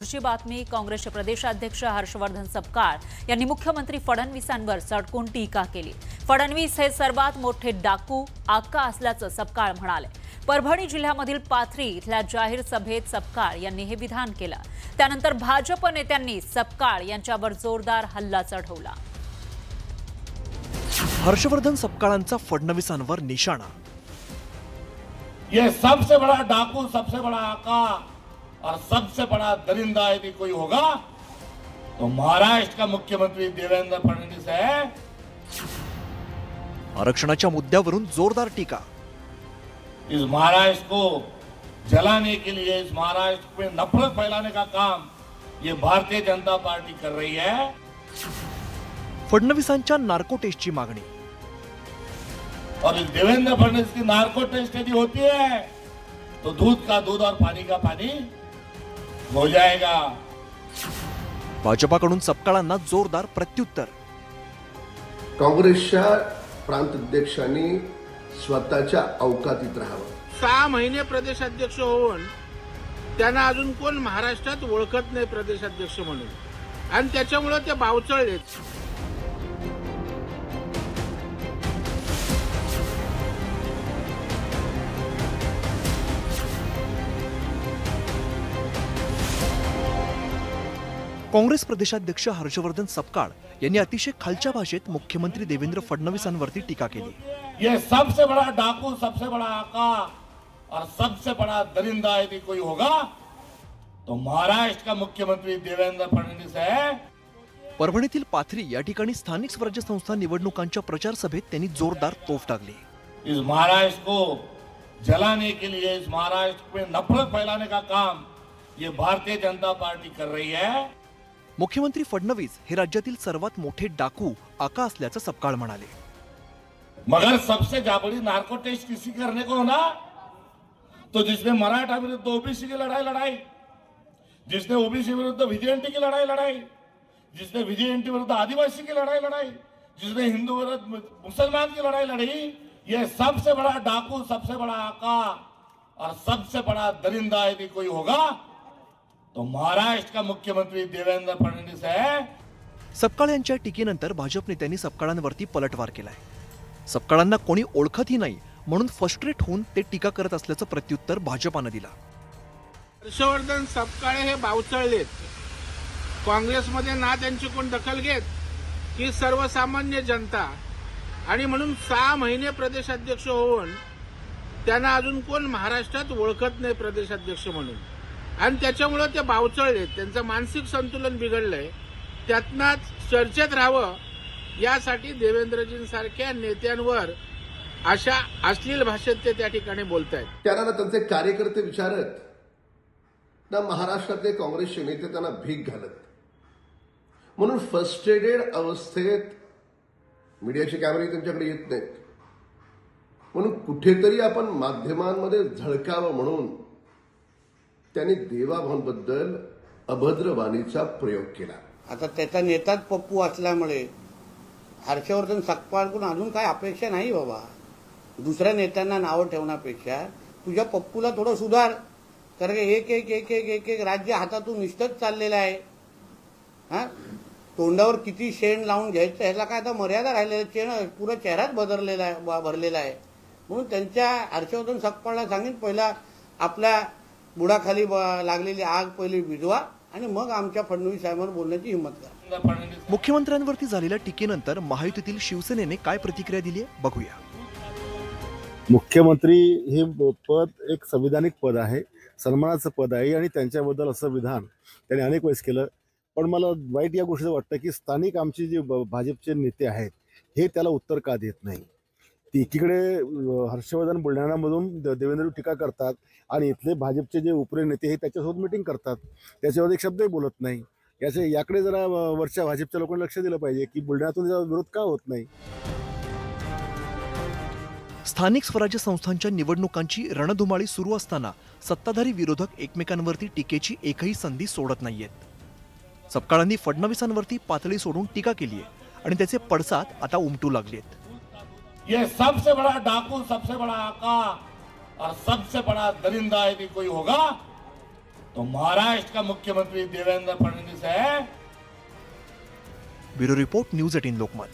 दुसरी बातमी काँग्रेसचे प्रदेशाध्यक्ष हर्षवर्धन सपकाळ यांनी मुख्यमंत्री फडणवीसांवर सडकून टीका केली। फडणवीस हे सर्वात मोठे डाकू आका असल्याचं सपकाळ म्हणाले। परभणी जिल्ह्यामधील पाथरी इथल्या जाहीर सभेत सपकाळ यांनी हे विधान केलं। त्यानंतर भाजप नेत्यांनी सपकाळ यांच्यावर जोरदार हल्ला चढवला। हर्षवर्धन सपकाळांचा फडणवीसांवर निशाणा। ये सबसे बड़ा डाकू, सबसे बड़ा आका और सबसे बड़ा दरिंदा यदि कोई होगा तो महाराष्ट्र का मुख्यमंत्री देवेंद्र फडणवीस है। आरक्षणाच्या मुद्द्यावरून जोरदार टीका। इस महाराष्ट्र को जलाने के लिए, इस महाराष्ट्र में नफरत फैलाने का काम ये भारतीय जनता पार्टी कर रही है। फडणवीसांच्या नार्को टेस्टची मागणी। और इस देवेंद्र फडणवीस की नार्को टेस्ट यदि होती है तो दूध का दूध और पानी का पानी हो जाएगा। भाजपाकडून सपकाळांना जोरदार प्रत्युत्तर। काँग्रेसच्या प्रांताध्यक्षांनी स्वतःच्या अवकातीत राहावं। 6 महिने प्रदेशाध्यक्ष होऊन त्यांना अजून कोण महाराष्ट्रात ओळखत नाही प्रदेशाध्यक्ष म्हणून, आणि त्याच्यामुळे ते बावचळलेत। काँग्रेस प्रदेशाध्यक्ष हर्षवर्धन सपकाळ यांनी अतिशय खालच्या भाषेत मुख्यमंत्री देवेंद्र फडणवीसांवरती टीका केली। ये सबसे बड़ा डाकू, सबसे बड़ा आका और सबसे बड़ा दरिंदा यदि कोई होगा तो महाराष्ट्र का मुख्यमंत्री देवेंद्र फडणवीस है। परभणीतील पाथरी या ठिकाणी स्थानिक स्वराज्य संस्था निवडणुकांच्या प्रचार सभेत त्यांनी जोरदार तोफ टाकली। इस महाराष्ट्र को जलाने के लिए, इस महाराष्ट्र में नफरत फैलाने का काम ये भारतीय जनता पार्टी कर रही है। मुख्यमंत्री फडणवीस हे राज्यातील सर्वात मोठे डाकू आका असल्याचं सपकाळ म्हणाले। मगर सबसे जाबड़ी नार्को टेस्ट किसी करने को ना, तो जिसने मराठा विरुद्ध ओबीसी की लड़ाई लड़ाई, जिसने ओबीसी विरुद्ध विजेएनटी की लड़ाई लड़ाई, जिसने विजेएनटी विरुद्ध आदिवासी की लड़ाई लड़ाई, जिसने हिंदू विरुद्ध मुसलमान की लड़ाई लड़ी, ये सबसे बड़ा डाकू, सबसे बड़ा आका और सबसे बड़ा दरिंदा यदि कोई होगा तो महाराष्ट्र का मुख्यमंत्री देवेंद्र फडणवीस है। सपकाळ यांच्या टीकेनंतर भाजप नेत्यांनी सपकाळांवरती पलटवार केलाय। सपकाळांना कोणी ओळखतही नाही म्हणून फ्रस्ट्रेट होऊन ते टीका करत असल्याचं प्रत्युत्तर भाजपाने दिला। हर्षवर्धन सपकाळे हे बावचळलेत। काँग्रेसमध्ये ना त्यांची कोण दखल घेत की सर्वसामान्य जनता, आणि म्हणून 6 महिने प्रदेशाध्यक्ष होऊन त्यांना अजून कोण महाराष्ट्रात ओळखत नाही प्रदेशाध्यक्ष म्हणून, आणि त्याच्यामुळे ते बावचळलेत। त्यांचं मानसिक संतुलन बिघडलंय। त्यातनाच चर्चेत राहावं यासाठी देवेंद्रजींसारख्या नेत्यांवर अशा अश्लील भाषेत ते त्या ठिकाणी बोलतायत। त्यांना त्यांचे कार्यकर्ते विचारत ना, महाराष्ट्रातले काँग्रेसचे नेते त्यांना भीक घालत, म्हणून फ्रस्ट्रेटेड अवस्थेत मीडियाचे कॅमेरे त्यांच्याकडे येत नाहीत, म्हणून कुठेतरी आपण माध्यमांमध्ये झळकावं म्हणून त्यांनी देवाभाऊंबद्दल अभद्र वाणीचा प्रयोग केला। आता त्याचा नेताच पप्पू असल्यामुळे हर्षवर्धन सपकाळकडून अजून काय अपेक्षा नाही बाबा। दुसऱ्या नेत्यांना नावं ठेवण्यापेक्षा तुझ्या पप्पूला थोडं सुधार, कारण एक एक एक एक एक एक राज्य हातातून निष्ठच चाललेलं आहे। तोंडावर किती शेण लावून घ्यायचं ह्याला काय आता मर्यादा राहिलेली, शेण पुरा चेहराच भरलेला आहे। म्हणून त्यांच्या हर्षवर्धन सपकाळला सांगेन, पहिला आपल्या बुडाखाली लागलेली आग पहिली विझवा आणि मग आमच्या फडणवीस साहेबांवर बोलण्याची हिंमत करा। मुख्यमंत्र्यांवरती झालेल्या टीकेनंतर महायुतीतील शिवसेनेने काय प्रतिक्रिया दिली आहे बघूया। मुख्यमंत्री हे पद एक संविधानिक पद आहे, सन्मानाचं पद आहे, आणि त्यांच्याबद्दल असं विधान त्यांनी अनेक वेळेस केलं। पण मला वाईट या गोष्टीचं वाटतं की स्थानिक आमचे जे भाजपचे नेते आहेत हे त्याला उत्तर का देत नाही। ती एकीकडे हर्षवर्धन बुलढाणामधून देवेंद्र टीका करतात आणि इथले भाजपचे जे उपरे नेते हे त्याच्यासोबत मिटिंग करतात, त्याच्यावर एक शब्दही बोलत नाही। याकडे जरा वरच्या भाजपच्या लोकांनी लक्ष दिलं पाहिजे की बुलढाण्यातून विरोध का होत नाही। स्थानिक स्वराज्य संस्थांच्या निवडणुकांची रणधुमाळी सुरू असताना सत्ताधारी विरोधक एकमेकांवरती टीकेची एकही संधी सोडत नाहीयेत। सपकाळांनी फडणवीसांवरती पातळी सोडून टीका केली आहे आणि त्याचे पडसाद आता उमटू लागलेत। ये सबसे बड़ा डाकू, सबसे बड़ा आका और सबसे बड़ा दरिंदा यदि कोई होगा तो महाराष्ट्र का मुख्यमंत्री देवेंद्र फडणवीस है। Bureau report, news 18 Lokmat.